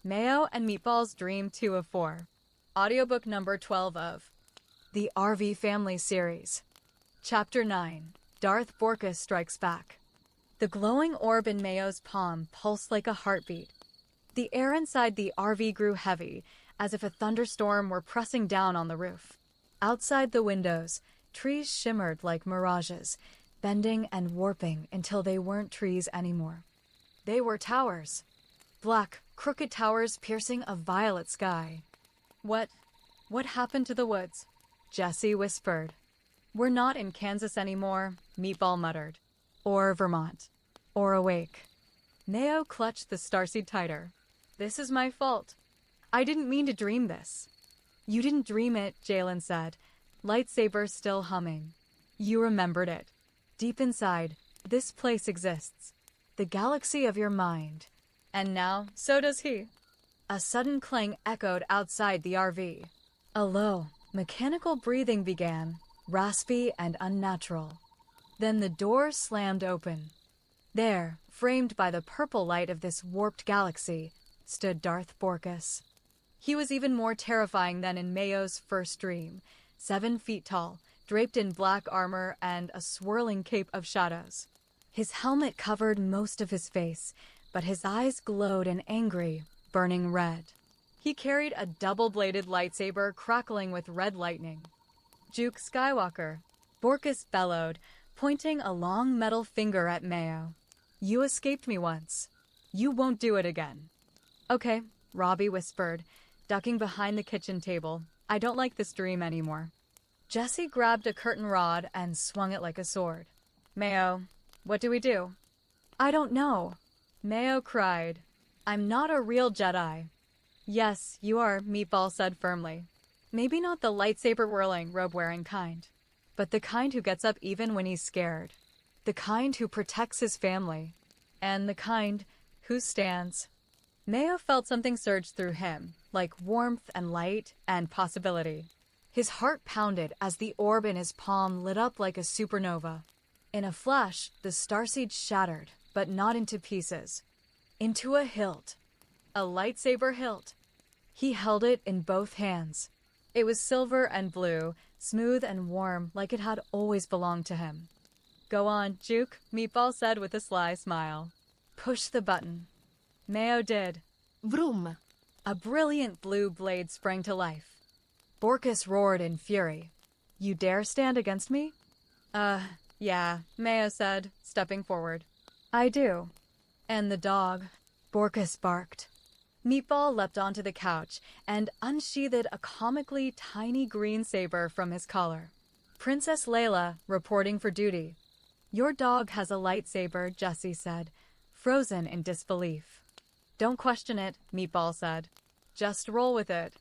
Mayo and Meatball's Dream 2 of 4. Audiobook number 12 of the RV Family Series. Chapter 9. Darth Borkus Strikes Back. The glowing orb in Mayo's palm pulsed like a heartbeat. The air inside the RV grew heavy, as if a thunderstorm were pressing down on the roof. Outside the windows, trees shimmered like mirages, bending and warping until they weren't trees anymore. They were towers. Black, crooked towers piercing a violet sky. What happened to the woods? Jessie whispered. We're not in Kansas anymore, Meatball muttered. Or Vermont. Or awake. Mayo clutched the starseed tighter. This is my fault. I didn't mean to dream this. You didn't dream it, Jalen said, lightsaber still humming. You remembered it. Deep inside, this place exists. The galaxy of your mind. And now, so does he. A sudden clang echoed outside the RV. A low, mechanical breathing began, raspy and unnatural. Then the door slammed open. There, framed by the purple light of this warped galaxy, stood Darth Borkus. He was even more terrifying than in Mayo's first dream, 7 feet tall, draped in black armor and a swirling cape of shadows. His helmet covered most of his face, but his eyes glowed an angry, burning red. He carried a double-bladed lightsaber crackling with red lightning. Juke Skywalker, Borkus bellowed, pointing a long metal finger at Mayo. You escaped me once. You won't do it again. Okay, Robbie whispered, ducking behind the kitchen table. I don't like this dream anymore. Jessie grabbed a curtain rod and swung it like a sword. Mayo, what do we do? I don't know. Mayo cried. I'm not a real Jedi. Yes, you are, Meatball said firmly. Maybe not the lightsaber-whirling, robe-wearing kind, but the kind who gets up even when he's scared. The kind who protects his family. And the kind who stands. Mayo felt something surge through him, like warmth and light and possibility. His heart pounded as the orb in his palm lit up like a supernova. In a flash, the starseed shattered, but not into pieces. Into a hilt. A lightsaber hilt. He held it in both hands. It was silver and blue, smooth and warm like it had always belonged to him. Go on, Juke, Meatball said with a sly smile. Push the button. Mayo did. Vroom! A brilliant blue blade sprang to life. Borkus roared in fury. You dare stand against me? Yeah, Mayo said, stepping forward. I do. And the dog. Borkus barked. Meatball leapt onto the couch and unsheathed a comically tiny green saber from his collar. Princess Layla, reporting for duty. Your dog has a lightsaber, Jessie said, frozen in disbelief. Don't question it, Meatball said. Just roll with it.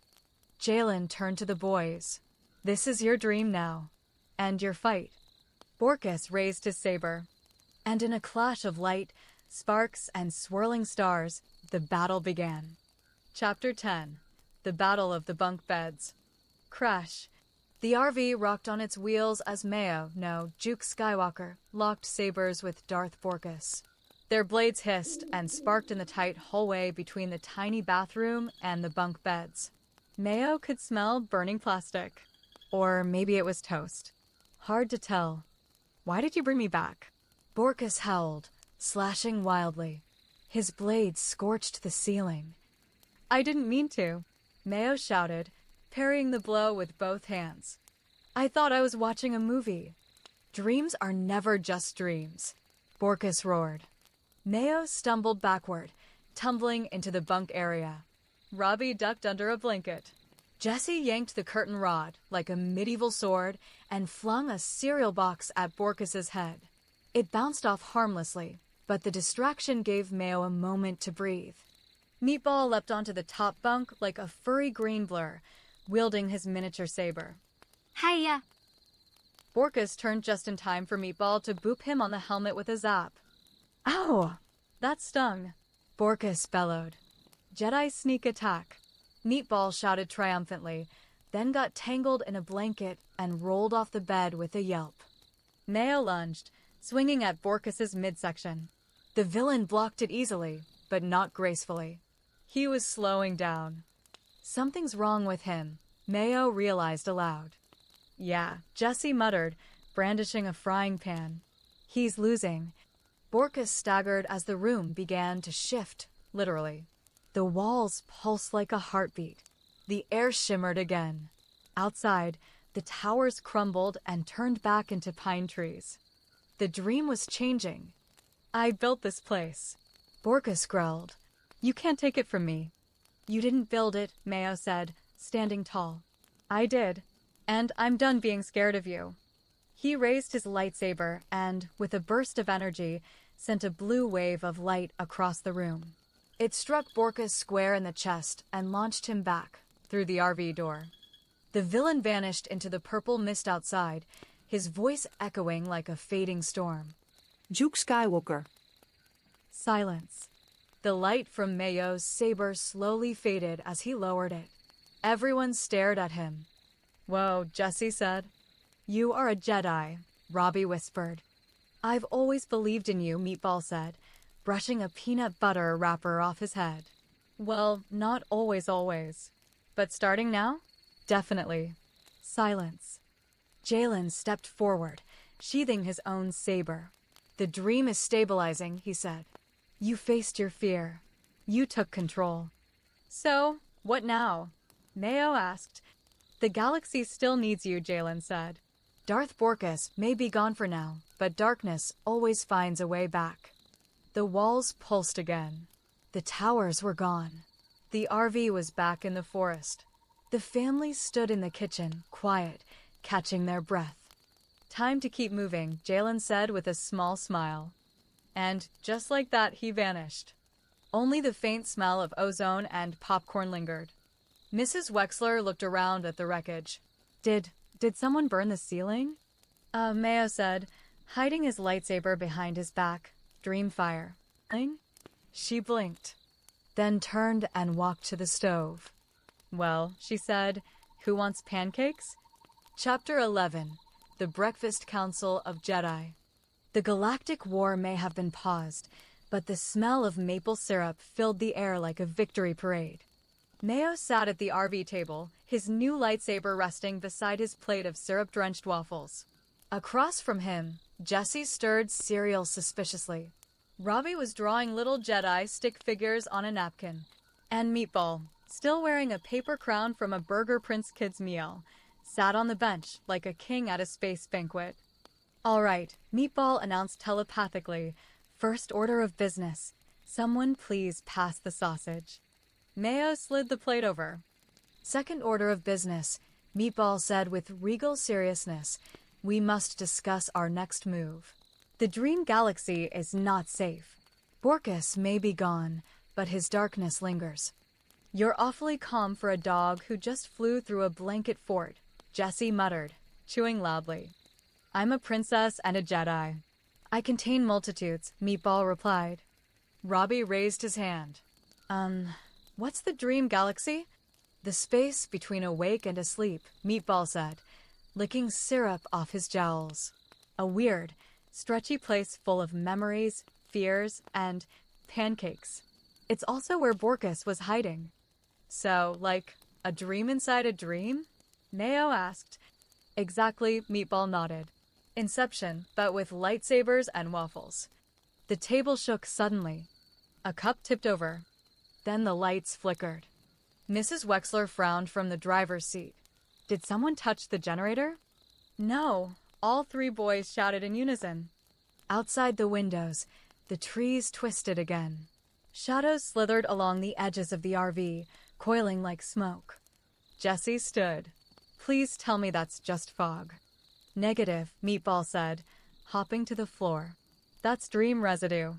Jalen turned to the boys. This is your dream now. And your fight. Borkus raised his saber. And in a clash of light, sparks, and swirling stars, the battle began. Chapter 10. The Battle of the Bunk Beds. Crash. The RV rocked on its wheels as Juke Skywalker, locked sabers with Darth Borkus. Their blades hissed and sparked in the tight hallway between the tiny bathroom and the bunk beds. Mayo could smell burning plastic. Or maybe it was toast. Hard to tell. Why did you bring me back? Borkus howled, slashing wildly. His blades scorched the ceiling. I didn't mean to, Mayo shouted, parrying the blow with both hands. I thought I was watching a movie. Dreams are never just dreams, Borkus roared. Mayo stumbled backward, tumbling into the bunk area. Robbie ducked under a blanket. Jessie yanked the curtain rod like a medieval sword and flung a cereal box at Borkus's head. It bounced off harmlessly, but the distraction gave Mayo a moment to breathe. Meatball leapt onto the top bunk like a furry green blur, wielding his miniature saber. Hiya! Borkus turned just in time for Meatball to boop him on the helmet with a zap. Ow! That stung. Borkus bellowed. Jedi sneak attack. Meatball shouted triumphantly, then got tangled in a blanket and rolled off the bed with a yelp. Mayo lunged, swinging at Borkus's midsection. The villain blocked it easily, but not gracefully. He was slowing down. Something's wrong with him, Mayo realized aloud. Yeah, Jesse muttered, brandishing a frying pan. He's losing. Borkus staggered as the room began to shift, literally. The walls pulsed like a heartbeat. The air shimmered again. Outside, the towers crumbled and turned back into pine trees. The dream was changing. I built this place. Borkus growled. You can't take it from me. You didn't build it, Mayo said, standing tall. I did. And I'm done being scared of you. He raised his lightsaber and, with a burst of energy, sent a blue wave of light across the room. It struck Borkus square in the chest and launched him back, through the RV door. The villain vanished into the purple mist outside, his voice echoing like a fading storm. Duke Skywalker. Silence. The light from Mayo's saber slowly faded as he lowered it. Everyone stared at him. Whoa, Jesse said. You are a Jedi, Robbie whispered. I've always believed in you, Meatball said, brushing a peanut butter wrapper off his head. Well, not always. But starting now? Definitely. Silence. Jalen stepped forward, sheathing his own saber. The dream is stabilizing, he said. You faced your fear. You took control. So, what now? Mayo asked. The galaxy still needs you, Jalen said. Darth Borkus may be gone for now, but darkness always finds a way back. The walls pulsed again. The towers were gone. The RV was back in the forest. The family stood in the kitchen, quiet, catching their breath. Time to keep moving, Jalen said with a small smile. And just like that, he vanished. Only the faint smell of ozone and popcorn lingered. Mrs. Wexler looked around at the wreckage. Did someone burn the ceiling? Mayo said, hiding his lightsaber behind his back. Dreamfire. She blinked, then turned and walked to the stove. Well, she said, who wants pancakes? Chapter 11. The Breakfast Council of Jedi. The galactic war may have been paused, but the smell of maple syrup filled the air like a victory parade. Mayo sat at the RV table, his new lightsaber resting beside his plate of syrup-drenched waffles. Across from him, Jesse stirred cereal suspiciously. Robbie was drawing little Jedi stick figures on a napkin. And Meatball, still wearing a paper crown from a Burger Prince kids meal, sat on the bench like a king at a space banquet. All right, Meatball announced telepathically, first order of business. Someone please pass the sausage. Mayo slid the plate over. Second order of business, Meatball said with regal seriousness. We must discuss our next move. The Dream Galaxy is not safe. Borkus may be gone, but his darkness lingers. You're awfully calm for a dog who just flew through a blanket fort, Jesse muttered, chewing loudly. I'm a princess and a Jedi. I contain multitudes, Meatball replied. Robbie raised his hand. What's the Dream Galaxy? The space between awake and asleep, Meatball said, licking syrup off his jowls. A weird, stretchy place full of memories, fears, and pancakes. It's also where Borkus was hiding. So, like, a dream inside a dream? Mayo asked. Exactly, Meatball nodded. Inception, but with lightsabers and waffles. The table shook suddenly. A cup tipped over. Then the lights flickered. Mrs. Wexler frowned from the driver's seat. Did someone touch the generator? No, all three boys shouted in unison. Outside the windows, the trees twisted again. Shadows slithered along the edges of the RV, coiling like smoke. Jesse stood. Please tell me that's just fog. Negative, Meatball said, hopping to the floor. That's dream residue.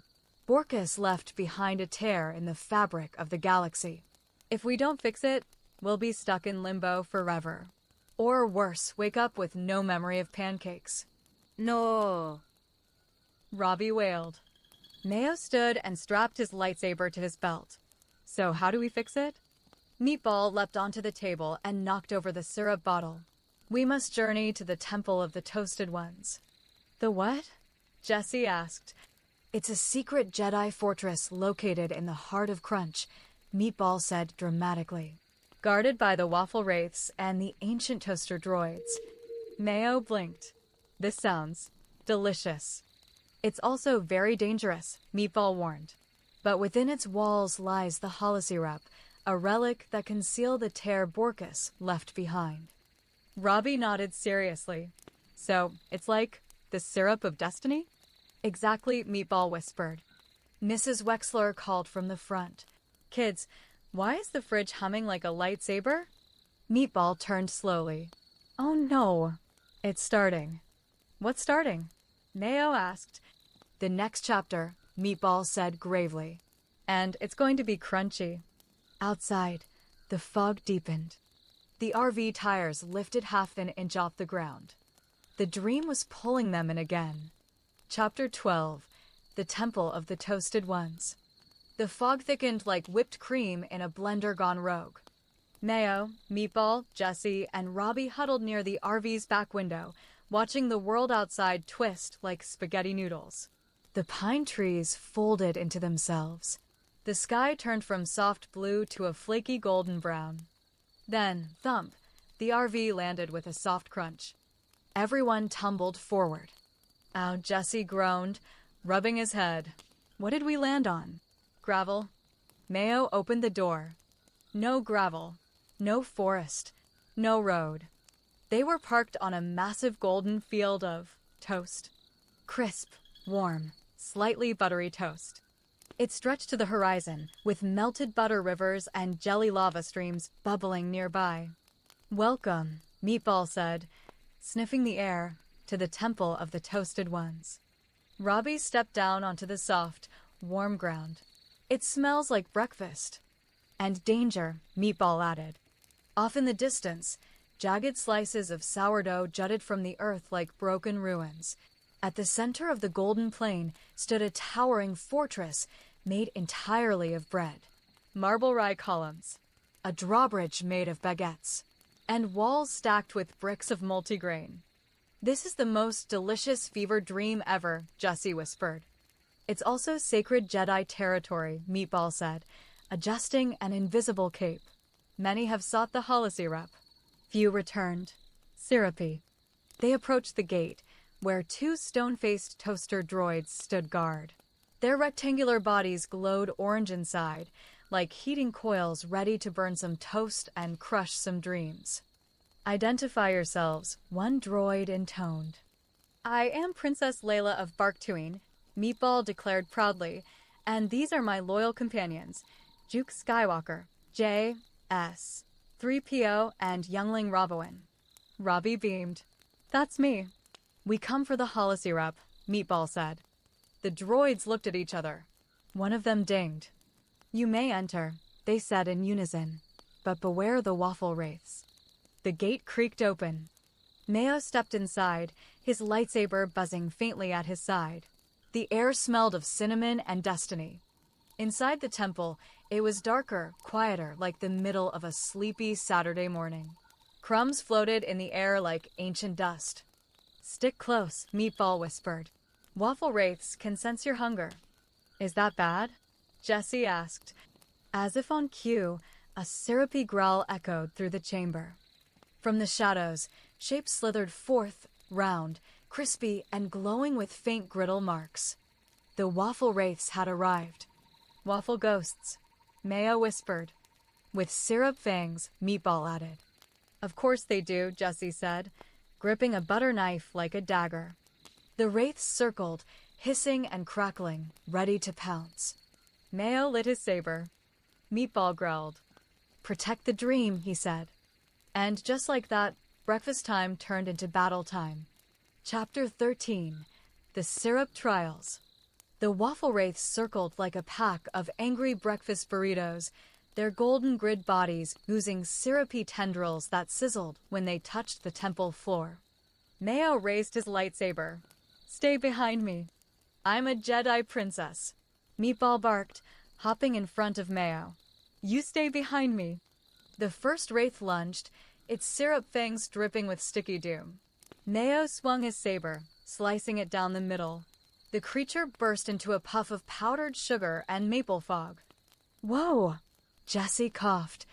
Borkus left behind a tear in the fabric of the galaxy. If we don't fix it, we'll be stuck in limbo forever. Or worse, wake up with no memory of pancakes. No. Robbie wailed. Mayo stood and strapped his lightsaber to his belt. So how do we fix it? Meatball leapt onto the table and knocked over the syrup bottle. We must journey to the Temple of the Toasted Ones. The what? Jesse asked. It's a secret Jedi fortress located in the heart of Crunch, Meatball said dramatically. Guarded by the waffle wraiths and the ancient toaster droids. Mayo blinked. This sounds delicious. It's also very dangerous, Meatball warned. But within its walls lies the holosyrup, a relic that can seal the tear Borkus left behind. Robbie nodded seriously. So, it's like the syrup of destiny? Exactly, Meatball whispered. Mrs. Wexler called from the front. Kids, why is the fridge humming like a lightsaber? Meatball turned slowly. Oh no, it's starting. What's starting? Mayo asked. The next chapter, Meatball said gravely. And it's going to be crunchy. Outside, the fog deepened. The RV tires lifted half an inch off the ground. The dream was pulling them in again. Chapter 12, The Temple of the Toasted Ones. The fog thickened like whipped cream in a blender gone rogue. Mayo, Meatball, Jesse, and Robbie huddled near the RV's back window, watching the world outside twist like spaghetti noodles. The pine trees folded into themselves. The sky turned from soft blue to a flaky golden brown. Then, thump, the RV landed with a soft crunch. Everyone tumbled forward. Ow, Jesse groaned, rubbing his head. What did we land on? Gravel. Mayo opened the door. No gravel. No forest. No road. They were parked on a massive golden field of toast. Crisp, warm, slightly buttery toast. It stretched to the horizon, with melted butter rivers and jelly lava streams bubbling nearby. Welcome, Meatball said, sniffing the air, to the Temple of the Toasted Ones. Robbie stepped down onto the soft, warm ground. It smells like breakfast. And danger, Meatball added. Off in the distance, jagged slices of sourdough jutted from the earth like broken ruins. At the center of the golden plain stood a towering fortress made entirely of bread. Marble rye columns, a drawbridge made of baguettes, and walls stacked with bricks of multigrain. This is the most delicious fever dream ever, Jesse whispered. It's also sacred Jedi territory, Meatball said, adjusting an invisible cape. Many have sought the holosyrup. Few returned. Syrupy. They approached the gate, where two stone-faced toaster droids stood guard. Their rectangular bodies glowed orange inside, like heating coils ready to burn some toast and crush some dreams. Identify yourselves, one droid intoned. I am Princess Layla of Barktuine, Meatball declared proudly, and these are my loyal companions, Juke Skywalker, J.S., 3PO, and youngling Roboin. Robbie beamed. That's me. We come for the holosyrup, Meatball said. The droids looked at each other. One of them dinged. You may enter, they said in unison, but beware the waffle wraiths. The gate creaked open. Mayo stepped inside, his lightsaber buzzing faintly at his side. The air smelled of cinnamon and destiny. Inside the temple, it was darker, quieter, like the middle of a sleepy Saturday morning. Crumbs floated in the air like ancient dust. Stick close, Meatball whispered. Waffle wraiths can sense your hunger. Is that bad? Jesse asked. As if on cue, a syrupy growl echoed through the chamber. From the shadows, shapes slithered forth, round, crispy, and glowing with faint griddle marks. The waffle wraiths had arrived. Waffle ghosts, Mayo whispered. With syrup fangs, Meatball added. Of course they do, Jesse said, gripping a butter knife like a dagger. The wraiths circled, hissing and crackling, ready to pounce. Mayo lit his saber. Meatball growled. Protect the dream, he said. And just like that, breakfast time turned into battle time. Chapter 13, The Syrup Trials. The waffle wraiths circled like a pack of angry breakfast burritos, their golden grid bodies oozing syrupy tendrils that sizzled when they touched the temple floor. Mayo raised his lightsaber. Stay behind me. I'm a Jedi princess. Meatball barked, hopping in front of Mayo. You stay behind me. The first wraith lunged, its syrup fangs dripping with sticky doom. Mayo swung his saber, slicing it down the middle. The creature burst into a puff of powdered sugar and maple fog. Whoa! Jessie coughed,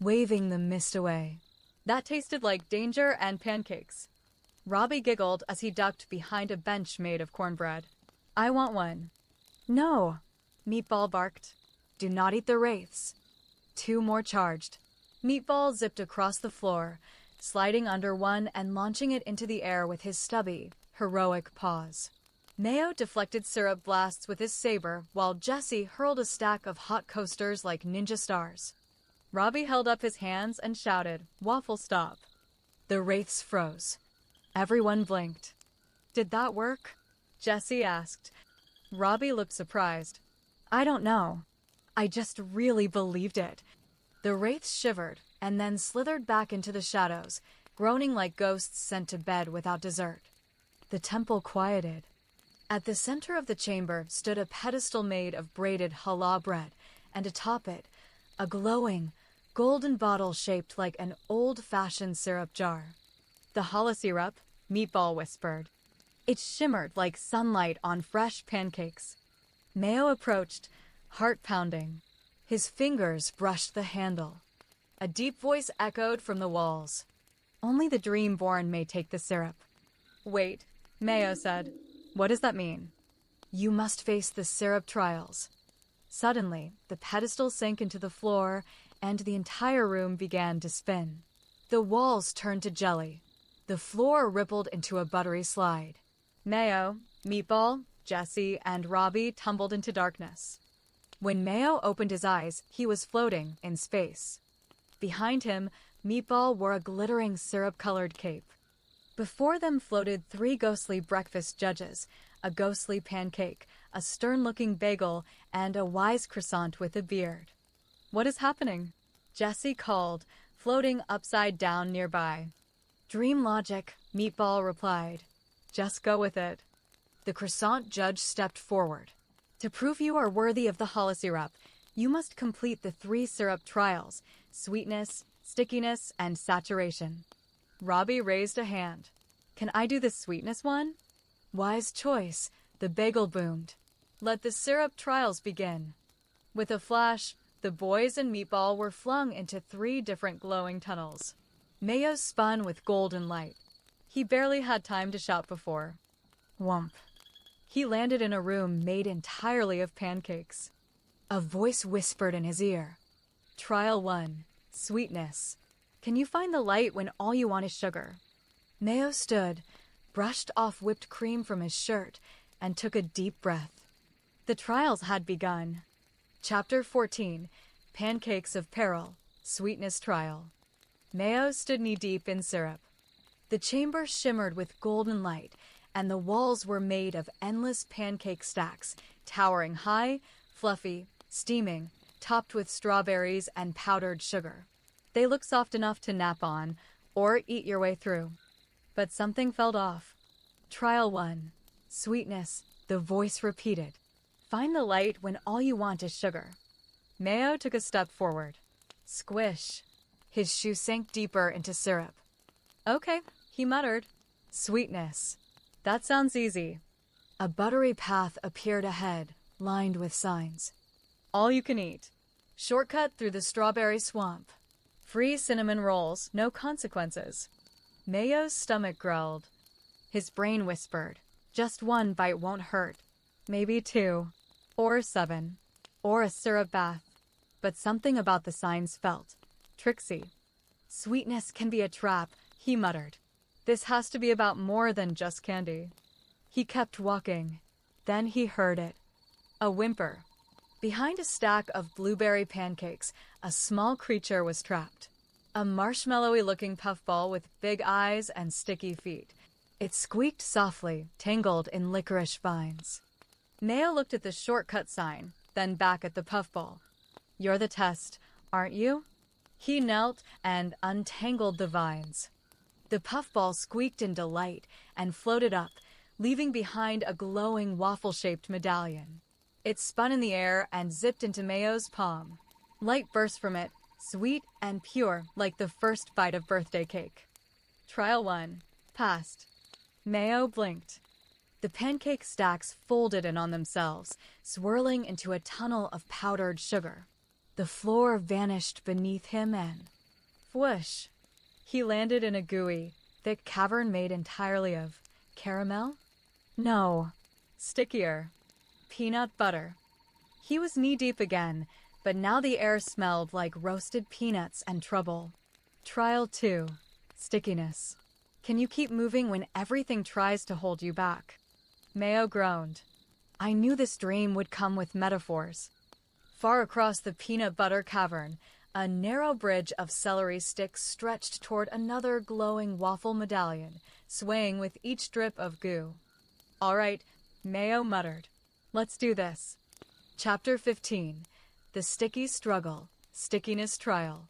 waving the mist away. That tasted like danger and pancakes. Robbie giggled as he ducked behind a bench made of cornbread. I want one. No, Meatball barked. Do not eat the wraiths. 2 more charged. Meatball zipped across the floor, sliding under one and launching it into the air with his stubby, heroic paws. Mayo deflected syrup blasts with his saber, while Jessie hurled a stack of hot coasters like ninja stars. Robbie held up his hands and shouted, "Waffle stop." The wraiths froze. Everyone blinked. Did that work? Jessie asked. Robbie looked surprised. I don't know. I just really believed it. The wraiths shivered and then slithered back into the shadows, groaning like ghosts sent to bed without dessert. The temple quieted. At the center of the chamber stood a pedestal made of braided challah bread, and atop it, a glowing, golden bottle shaped like an old-fashioned syrup jar. The challah syrup, Meatball whispered. It shimmered like sunlight on fresh pancakes. Mayo approached, heart pounding. His fingers brushed the handle. A deep voice echoed from the walls. Only the Dreamborn may take the syrup. Wait, Mayo said. What does that mean? You must face the syrup trials. Suddenly, the pedestal sank into the floor, and the entire room began to spin. The walls turned to jelly. The floor rippled into a buttery slide. Mayo, Meatball, Jessie, and Robbie tumbled into darkness. When Mayo opened his eyes, he was floating in space. Behind him, Meatball wore a glittering syrup-colored cape. Before them floated 3 ghostly breakfast judges, a ghostly pancake, a stern-looking bagel, and a wise croissant with a beard. What is happening? Jessie called, floating upside down nearby. Dream logic, Meatball replied. Just go with it. The croissant judge stepped forward. To prove you are worthy of the challah syrup, you must complete the 3 syrup trials: sweetness, stickiness, and saturation. Robbie raised a hand. Can I do the sweetness one? Wise choice, the bagel boomed. Let the syrup trials begin. With a flash, the boys and Meatball were flung into 3 different glowing tunnels. Mayo spun with golden light. He barely had time to shout before. Whump. He landed in a room made entirely of pancakes. A voice whispered in his ear. Trial 1. Sweetness. Can you find the light when all you want is sugar? Mayo stood, brushed off whipped cream from his shirt, and took a deep breath. The trials had begun. Chapter 14. Pancakes of Peril. Sweetness Trial. Mayo stood knee-deep in syrup. The chamber shimmered with golden light, and the walls were made of endless pancake stacks, towering high, fluffy, steaming, topped with strawberries and powdered sugar. They looked soft enough to nap on, or eat your way through. But something felt off. Trial 1. Sweetness, the voice repeated. Find the light when all you want is sugar. Mayo took a step forward. Squish. His shoe sank deeper into syrup. Okay, he muttered. Sweetness. That sounds easy. A buttery path appeared ahead, lined with signs. All you can eat. Shortcut through the strawberry swamp. Free cinnamon rolls, no consequences. Mayo's stomach growled. His brain whispered, just 1 bite won't hurt. Maybe 2. Or 7. Or a syrup bath. But something about the signs felt tricksy. Sweetness can be a trap, he muttered. This has to be about more than just candy. He kept walking. Then he heard it. A whimper. Behind a stack of blueberry pancakes, a small creature was trapped. A marshmallowy-looking puffball with big eyes and sticky feet. It squeaked softly, tangled in licorice vines. Mayo looked at the shortcut sign, then back at the puffball. You're the test, aren't you? He knelt and untangled the vines. The puffball squeaked in delight and floated up, leaving behind a glowing waffle-shaped medallion. It spun in the air and zipped into Mayo's palm. Light burst from it, sweet and pure like the first bite of birthday cake. Trial 1. Passed. Mayo blinked. The pancake stacks folded in on themselves, swirling into a tunnel of powdered sugar. The floor vanished beneath him and whoosh! He landed in a gooey, thick cavern made entirely of caramel? No, stickier. Peanut butter. He was knee-deep again, but now the air smelled like roasted peanuts and trouble. Trial 2. Stickiness. Can you keep moving when everything tries to hold you back? Mayo groaned. I knew this dream would come with metaphors. Far across the peanut butter cavern, a narrow bridge of celery sticks stretched toward another glowing waffle medallion, swaying with each drip of goo. All right, Mayo muttered. Let's do this. Chapter 15. The Sticky Struggle, Stickiness Trial.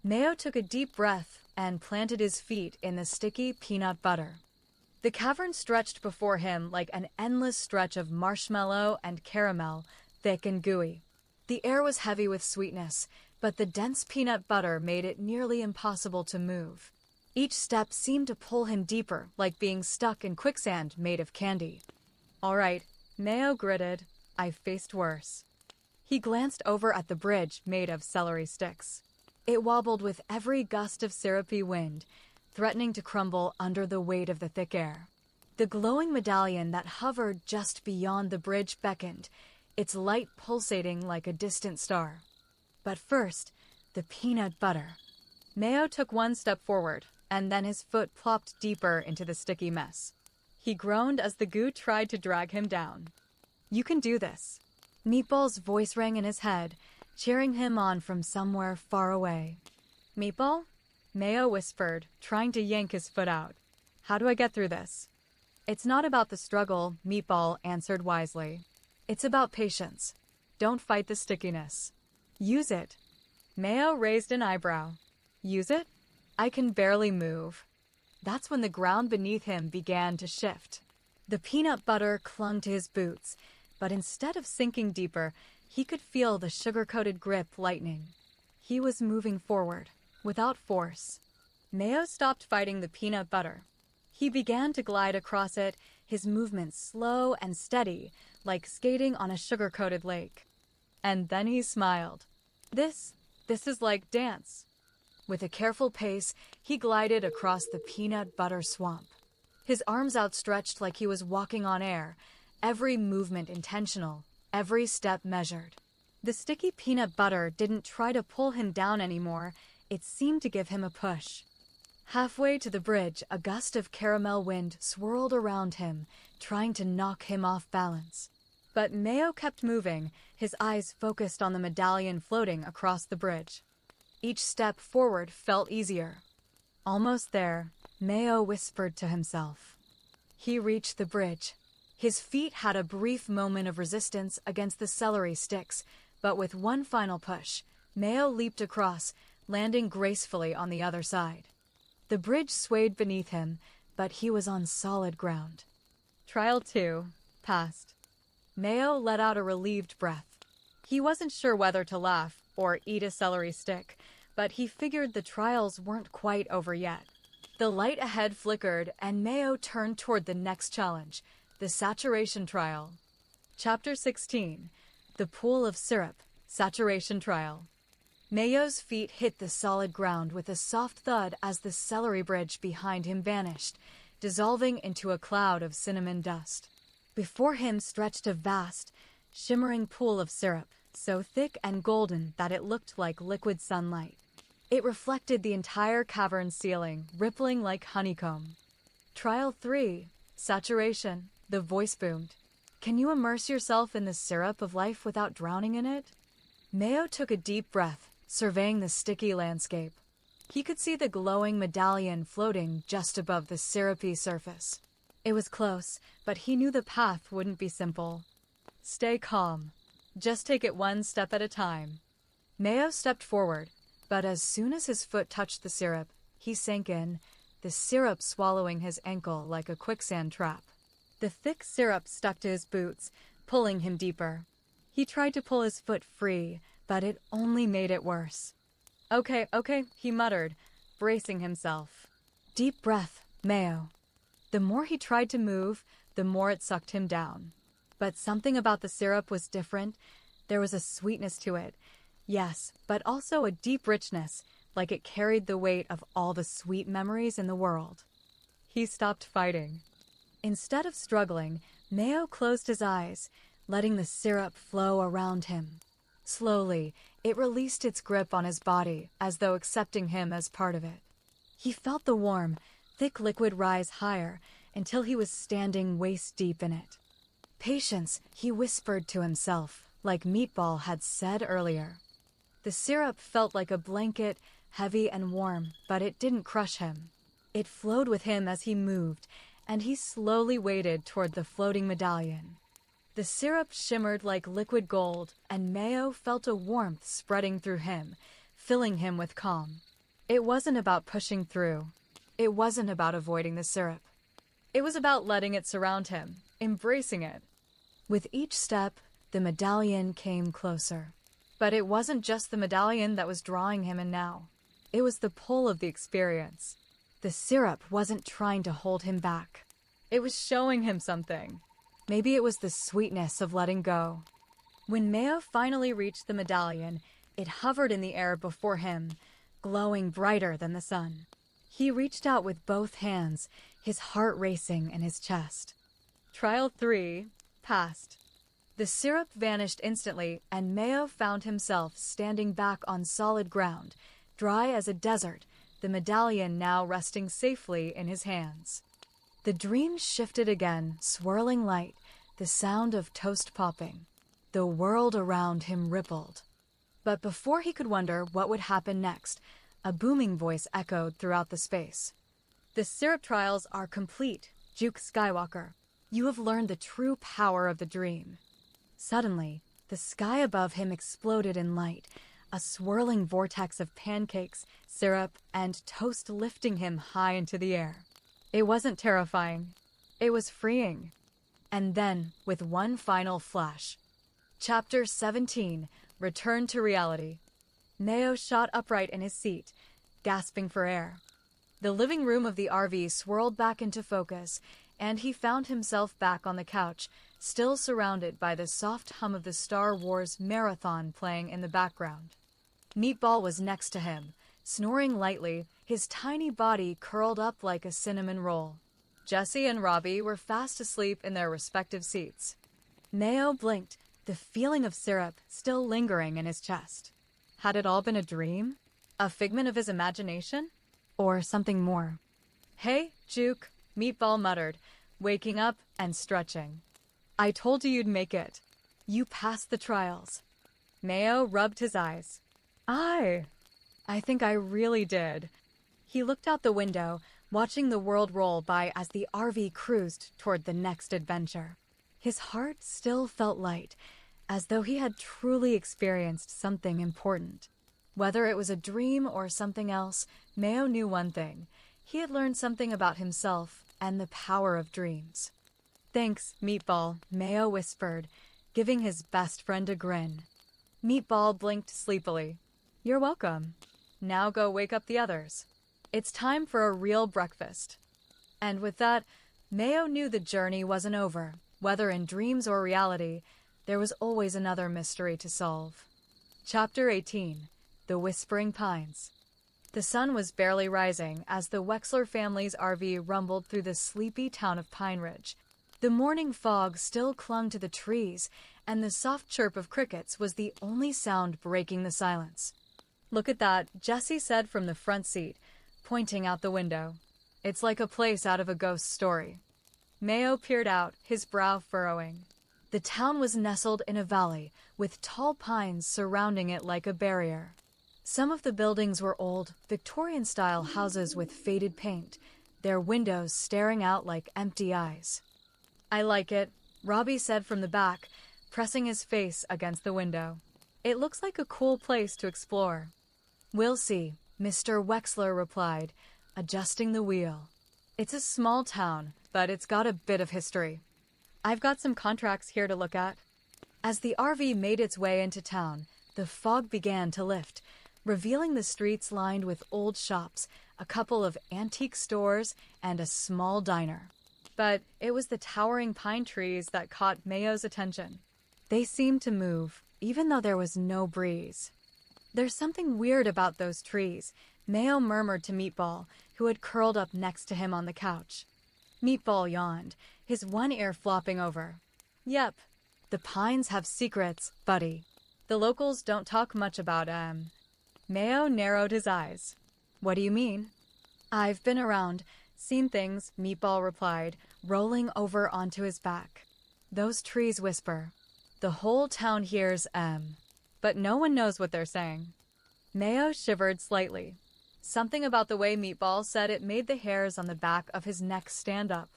Mayo took a deep breath and planted his feet in the sticky peanut butter. The cavern stretched before him like an endless stretch of marshmallow and caramel, thick and gooey. The air was heavy with sweetness, but the dense peanut butter made it nearly impossible to move. Each step seemed to pull him deeper, like being stuck in quicksand made of candy. All right, Mayo gritted. I faced worse. He glanced over at the bridge made of celery sticks. It wobbled with every gust of syrupy wind, threatening to crumble under the weight of the thick air. The glowing medallion that hovered just beyond the bridge beckoned, its light pulsating like a distant star. But first, the peanut butter. Mayo took one step forward, and then his foot plopped deeper into the sticky mess. He groaned as the goo tried to drag him down. You can do this. Meatball's voice rang in his head, cheering him on from somewhere far away. Meatball? Mayo whispered, trying to yank his foot out. How do I get through this? It's not about the struggle, Meatball answered wisely. It's about patience. Don't fight the stickiness. Use it. Mayo raised an eyebrow. Use it? I can barely move. That's when the ground beneath him began to shift. The peanut butter clung to his boots, but instead of sinking deeper, he could feel the sugar-coated grip lightening. He was moving forward, without force. Mayo stopped fighting the peanut butter. He began to glide across it, his movements slow and steady, like skating on a sugar-coated lake. And then he smiled. This is like dance. With a careful pace, he glided across the peanut butter swamp. His arms outstretched like he was walking on air, every movement intentional, every step measured. The sticky peanut butter didn't try to pull him down anymore, it seemed to give him a push. Halfway to the bridge, a gust of caramel wind swirled around him, trying to knock him off balance. But Mayo kept moving, his eyes focused on the medallion floating across the bridge. Each step forward felt easier. Almost there, Mayo whispered to himself. He reached the bridge. His feet had a brief moment of resistance against the celery sticks, but with one final push, Mayo leaped across, landing gracefully on the other side. The bridge swayed beneath him, but he was on solid ground. Trial 2 passed. Mayo let out a relieved breath. He wasn't sure whether to laugh or eat a celery stick, but he figured the trials weren't quite over yet. The light ahead flickered, and Mayo turned toward the next challenge, the saturation trial. Chapter 16. The Pool of Syrup, Saturation Trial. Mayo's feet hit the solid ground with a soft thud as the celery bridge behind him vanished, dissolving into a cloud of cinnamon dust. Before him stretched a vast, shimmering pool of syrup, so thick and golden that it looked like liquid sunlight. It reflected the entire cavern ceiling, rippling like honeycomb. Trial 3. Saturation. The voice boomed. Can you immerse yourself in the syrup of life without drowning in it? Mayo took a deep breath, surveying the sticky landscape. He could see the glowing medallion floating just above the syrupy surface. It was close, but he knew the path wouldn't be simple. Stay calm. Just take it one step at a time. Mayo stepped forward, but as soon as his foot touched the syrup, he sank in, the syrup swallowing his ankle like a quicksand trap. The thick syrup stuck to his boots, pulling him deeper. He tried to pull his foot free, but it only made it worse. Okay, he muttered, bracing himself. Deep breath, Mayo. The more he tried to move, the more it sucked him down. But something about the syrup was different. There was a sweetness to it, Yes, but also a deep richness, like it carried the weight of all the sweet memories in the world. He stopped fighting. Instead of struggling, Mayo closed his eyes, letting the syrup flow around him. Slowly, it released its grip on his body, as though accepting him as part of it. He felt the warm, thick liquid rise higher until he was standing waist-deep in it. Patience, he whispered to himself, like Meatball had said earlier. The syrup felt like a blanket, heavy and warm, but it didn't crush him. It flowed with him as he moved, and he slowly waded toward the floating medallion. The syrup shimmered like liquid gold, and Mayo felt a warmth spreading through him, filling him with calm. It wasn't about pushing through. It wasn't about avoiding the syrup. It was about letting it surround him, embracing it. With each step, the medallion came closer. But it wasn't just the medallion that was drawing him in now. It was the pull of the experience. The syrup wasn't trying to hold him back. It was showing him something. Maybe it was the sweetness of letting go. When Mayo finally reached the medallion, it hovered in the air before him, glowing brighter than the sun. He reached out with both hands, his heart racing in his chest. Trial 3 passed. The syrup vanished instantly, and Mayo found himself standing back on solid ground, dry as a desert, the medallion now resting safely in his hands. The dream shifted again, swirling light, the sound of toast popping. The world around him rippled. But before he could wonder what would happen next, a booming voice echoed throughout the space. The syrup trials are complete, Duke Skywalker. You have learned the true power of the dream. Suddenly, the sky above him exploded in light, a swirling vortex of pancakes, syrup, and toast lifting him high into the air. It wasn't terrifying. It was freeing. And then, with one final flash. Chapter 17, Return to Reality. Mayo shot upright in his seat, gasping for air. The living room of the RV swirled back into focus, and he found himself back on the couch, still surrounded by the soft hum of the Star Wars marathon playing in the background. Meatball was next to him, snoring lightly, his tiny body curled up like a cinnamon roll. Jesse and Robbie were fast asleep in their respective seats. Mayo blinked, the feeling of syrup still lingering in his chest. Had it all been a dream? A figment of his imagination? Or something more? "Hey, Juke," Meatball muttered, waking up and stretching. "I told you you'd make it. You passed the trials." Mayo rubbed his eyes. I think I really did." He looked out the window, watching the world roll by as the RV cruised toward the next adventure. His heart still felt light, as though he had truly experienced something important. Whether it was a dream or something else, Mayo knew one thing. He had learned something about himself and the power of dreams. "Thanks, Meatball," Mayo whispered, giving his best friend a grin. Meatball blinked sleepily. "You're welcome. Now go wake up the others. It's time for a real breakfast." And with that, Mayo knew the journey wasn't over. Whether in dreams or reality, there was always another mystery to solve. Chapter 18, The Whispering Pines. The sun was barely rising as the Wexler family's RV rumbled through the sleepy town of Pine Ridge. The morning fog still clung to the trees, and the soft chirp of crickets was the only sound breaking the silence. "Look at that," Jesse said from the front seat, pointing out the window. "It's like a place out of a ghost story." Mayo peered out, his brow furrowing. The town was nestled in a valley, with tall pines surrounding it like a barrier. Some of the buildings were old, Victorian-style houses with faded paint, their windows staring out like empty eyes. "I like it," Robbie said from the back, pressing his face against the window. "It looks like a cool place to explore." "We'll see," Mr. Wexler replied, adjusting the wheel. "It's a small town, but it's got a bit of history. I've got some contracts here to look at." As the RV made its way into town, the fog began to lift, revealing the streets lined with old shops, a couple of antique stores, and a small diner. But it was the towering pine trees that caught Mayo's attention. They seemed to move, even though there was no breeze. There's something weird about those trees, Mayo murmured to Meatball, who had curled up next to him on the couch. Meatball yawned, his one ear flopping over. Yep, the pines have secrets, buddy. The locals don't talk much about, Mayo narrowed his eyes. What do you mean? I've been around, seen things, Meatball replied, rolling over onto his back. Those trees whisper. The whole town hears, but no one knows what they're saying. Mayo shivered slightly. Something about the way Meatball said it made the hairs on the back of his neck stand up.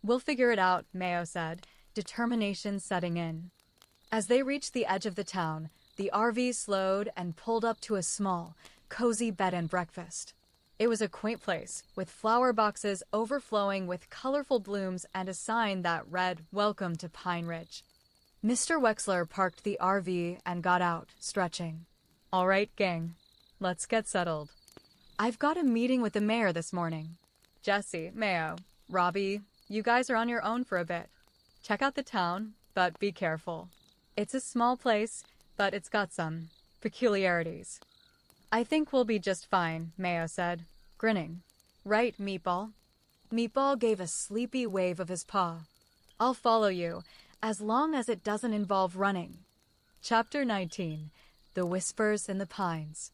We'll figure it out, Mayo said, determination setting in. As they reached the edge of the town, the RV slowed and pulled up to a small, cozy bed and breakfast. It was a quaint place, with flower boxes overflowing with colorful blooms and a sign that read, "Welcome to Pine Ridge." Mr. Wexler parked the RV and got out, stretching. All right, gang, let's get settled. I've got a meeting with the mayor this morning. Jesse, Mayo, Robbie, you guys are on your own for a bit. Check out the town, but be careful. It's a small place, but it's got some peculiarities. I think we'll be just fine, Mayo said, grinning. Right, Meatball? Meatball gave a sleepy wave of his paw. I'll follow you, as long as it doesn't involve running. Chapter 19, The Whispers in the Pines.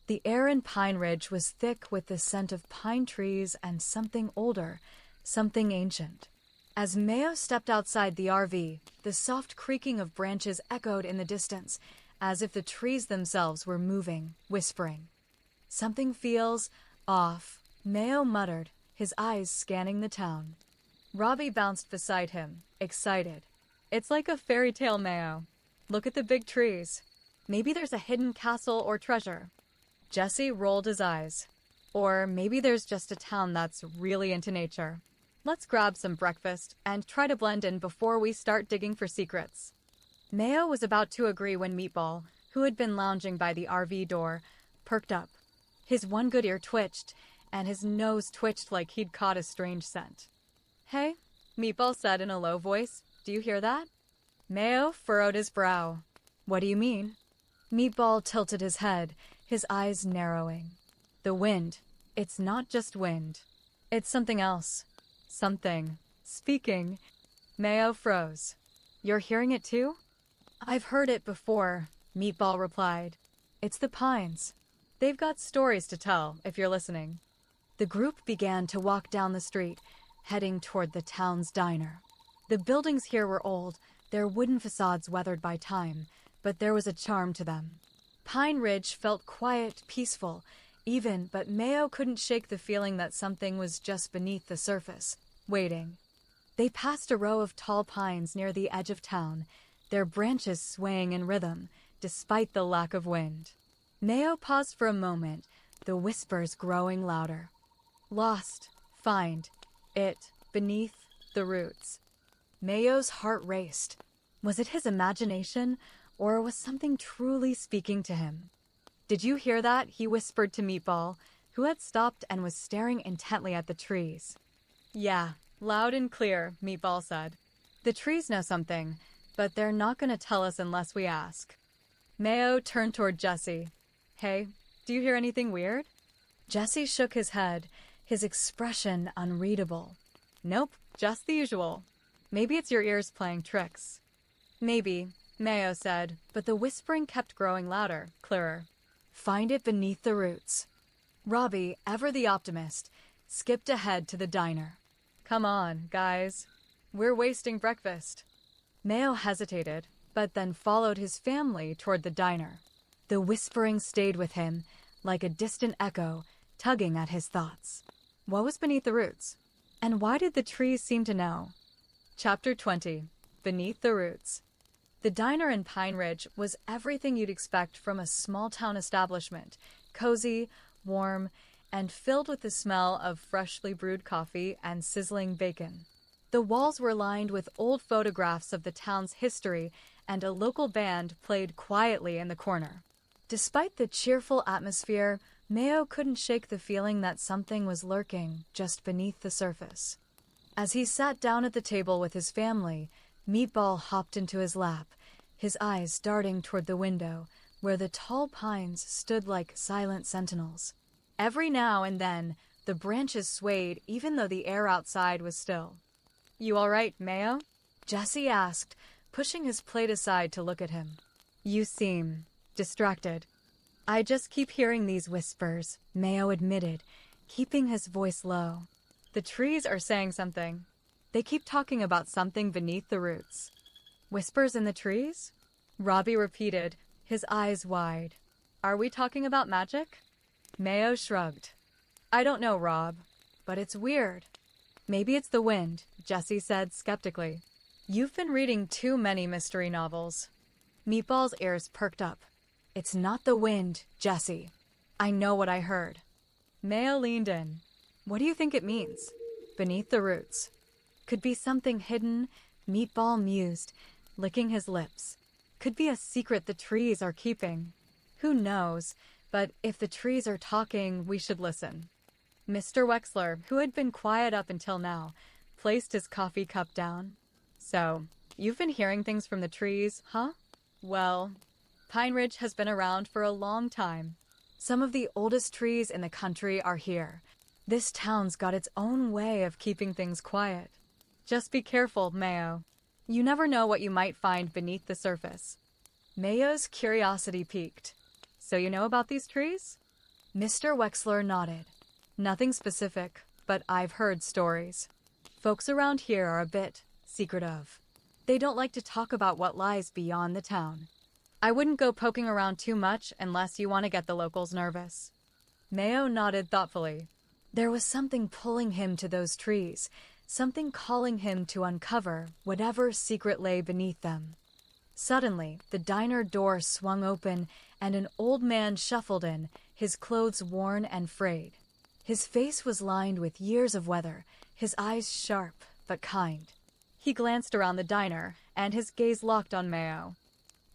The air in Pine Ridge was thick with the scent of pine trees and something older, something ancient. As Mayo stepped outside the RV, the soft creaking of branches echoed in the distance, as if the trees themselves were moving, whispering. Something feels off, Mayo muttered, his eyes scanning the town. Robbie bounced beside him, excited. It's like a fairy tale, Mayo. Look at the big trees. Maybe there's a hidden castle or treasure. Jesse rolled his eyes. Or maybe there's just a town that's really into nature. Let's grab some breakfast and try to blend in before we start digging for secrets. Mayo was about to agree when Meatball, who had been lounging by the RV door, perked up. His one good ear twitched, and his nose twitched like he'd caught a strange scent. Hey, Meatball said in a low voice, do you hear that? Mayo furrowed his brow. What do you mean? Meatball tilted his head, his eyes narrowing. The wind. It's not just wind. It's something else. Something. Speaking. Mayo froze. You're hearing it too? I've heard it before, Meatball replied. It's the pines. They've got stories to tell, if you're listening. The group began to walk down the street, heading toward the town's diner. The buildings here were old, their wooden facades weathered by time, but there was a charm to them. Pine Ridge felt quiet, peaceful, even, but Mayo couldn't shake the feeling that something was just beneath the surface, waiting. They passed a row of tall pines near the edge of town, their branches swaying in rhythm, despite the lack of wind. Mayo paused for a moment, the whispers growing louder. Lost, find, it, beneath the roots. Mayo's heart raced. Was it his imagination, or was something truly speaking to him? Did you hear that? He whispered to Meatball, who had stopped and was staring intently at the trees. Yeah, loud and clear, Meatball said. The trees know something, but they're not going to tell us unless we ask. Mayo turned toward Jesse. Hey, do you hear anything weird? Jesse shook his head, his expression unreadable. Nope, just the usual. Maybe it's your ears playing tricks. Maybe, Mayo said, but the whispering kept growing louder, clearer. Find it beneath the roots. Robbie, ever the optimist, skipped ahead to the diner. Come on, guys. We're wasting breakfast. Mayo hesitated, but then followed his family toward the diner. The whispering stayed with him, like a distant echo, tugging at his thoughts. What was beneath the roots? And why did the trees seem to know? Chapter 20, Beneath the Roots. The diner in Pine Ridge was everything you'd expect from a small-town establishment, cozy, warm, and filled with the smell of freshly brewed coffee and sizzling bacon. The walls were lined with old photographs of the town's history, and a local band played quietly in the corner. Despite the cheerful atmosphere, Mayo couldn't shake the feeling that something was lurking just beneath the surface. As he sat down at the table with his family, Meatball hopped into his lap, his eyes darting toward the window, where the tall pines stood like silent sentinels. Every now and then, the branches swayed even though the air outside was still. "You all right, Mayo?" Jesse asked, pushing his plate aside to look at him. "You seem distracted." "I just keep hearing these whispers," Mayo admitted, keeping his voice low. "The trees are saying something. They keep talking about something beneath the roots." "Whispers in the trees?" Robbie repeated, his eyes wide. "Are we talking about magic?" Mayo shrugged. "I don't know, Rob, but it's weird." "Maybe it's the wind," Jesse said skeptically. "You've been reading too many mystery novels." Meatball's ears perked up. "It's not the wind, Jesse. I know what I heard." Mayo leaned in. "What do you think it means?" "Beneath the roots." "Could be something hidden," Meatball mused, licking his lips. "Could be a secret the trees are keeping. Who knows, but if the trees are talking, we should listen." Mr. Wexler, who had been quiet up until now, placed his coffee cup down. "So, you've been hearing things from the trees, huh?" "Well, Pine Ridge has been around for a long time. Some of the oldest trees in the country are here. This town's got its own way of keeping things quiet. Just be careful, Mayo. You never know what you might find beneath the surface." Mayo's curiosity piqued. "So you know about these trees?" Mr. Wexler nodded. "Nothing specific, but I've heard stories. Folks around here are a bit secretive. They don't like to talk about what lies beyond the town. I wouldn't go poking around too much unless you want to get the locals nervous." Mayo nodded thoughtfully. There was something pulling him to those trees, something calling him to uncover whatever secret lay beneath them. Suddenly, the diner door swung open and an old man shuffled in, his clothes worn and frayed. His face was lined with years of weather, his eyes sharp but kind. He glanced around the diner, and his gaze locked on Mayo.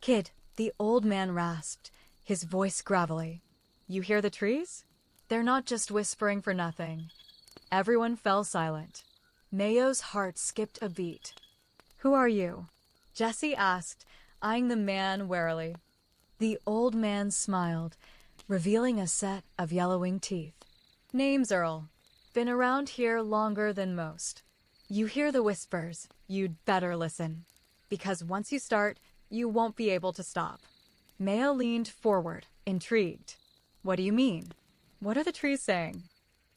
"Kid," the old man rasped, his voice gravelly. "You hear the trees? They're not just whispering for nothing." Everyone fell silent. Mayo's heart skipped a beat. "Who are you?" Jesse asked, eyeing the man warily. The old man smiled, revealing a set of yellowing teeth. "Name's Earl. Been around here longer than most. You hear the whispers. You'd better listen. Because once you start, you won't be able to stop." Mayo leaned forward, intrigued. "What do you mean? What are the trees saying?"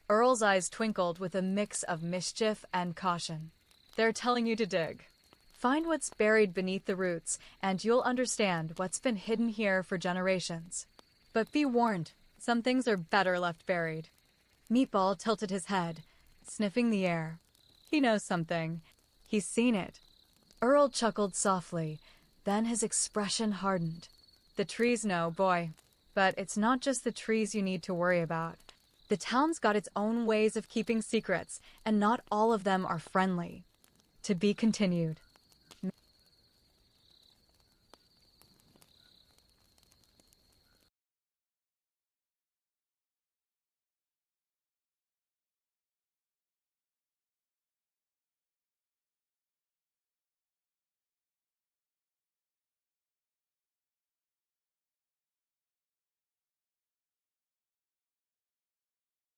Earl's eyes twinkled with a mix of mischief and caution. "They're telling you to dig. Find what's buried beneath the roots, and you'll understand what's been hidden here for generations. But be warned, some things are better left buried." Meatball tilted his head, sniffing the air. He knows something. He's seen it. Earl chuckled softly, then his expression hardened. "The trees know, boy. But it's not just the trees you need to worry about. The town's got its own ways of keeping secrets, and not all of them are friendly." To be continued.